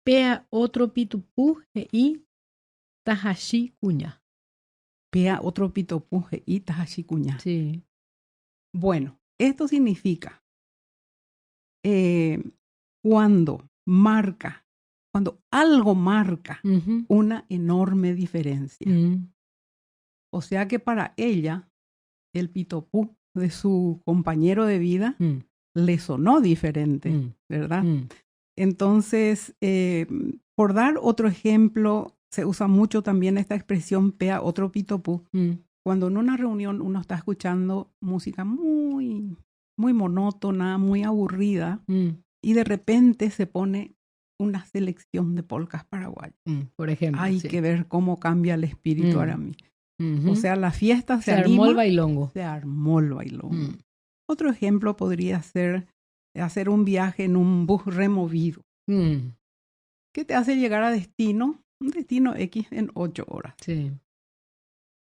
Pea otro pitupú y tahashi cuña. Pea otro pitopuje y tahashi cuña. Sí. Bueno, esto significa cuando algo marca una enorme diferencia. O sea que para ella, el pitopú de su compañero de vida le sonó diferente, ¿verdad? Entonces, por dar otro ejemplo, se usa mucho también esta expresión pea otro pitopú. Cuando en una reunión uno está escuchando música muy, muy monótona, muy aburrida, y de repente se pone una selección de polcas paraguayas. Por ejemplo. Hay que ver cómo cambia el espíritu ahora mismo. O sea, la fiesta se armó anima, el bailongo. Se armó el bailongo. Otro ejemplo podría ser hacer un viaje en un bus removido. Que te hace llegar a destino, un destino X en 8 horas. Sí.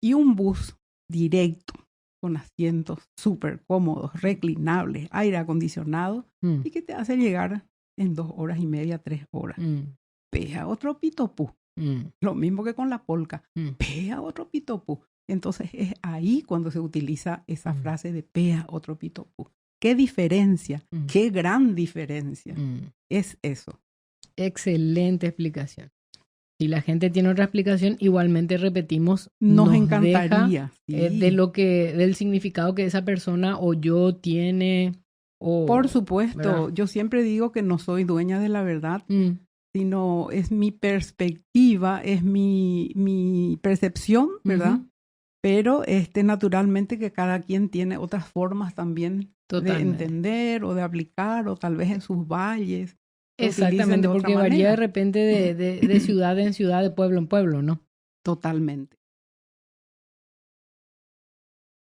Y un bus directo, con asientos súper cómodos, reclinables, aire acondicionado, y que te hace llegar en 2 horas y media, 3 horas. Pea otro pitopú. Lo mismo que con la polca. Pea otro pitopú. Entonces es ahí cuando se utiliza esa frase de pea otro pitopú. ¿Qué diferencia? ¿Qué gran diferencia? Es eso. Excelente explicación. Si la gente tiene otra explicación, igualmente repetimos. Nos encantaría. Del significado que esa persona oyó, tiene. Por supuesto. ¿Verdad? Yo siempre digo que no soy dueña de la verdad, sino es mi perspectiva, es mi percepción, ¿verdad? Pero naturalmente que cada quien tiene otras formas también de entender o de aplicar, o tal vez en sus valles. Exactamente, porque varía de repente de ciudad en ciudad, de pueblo en pueblo, ¿no? Totalmente.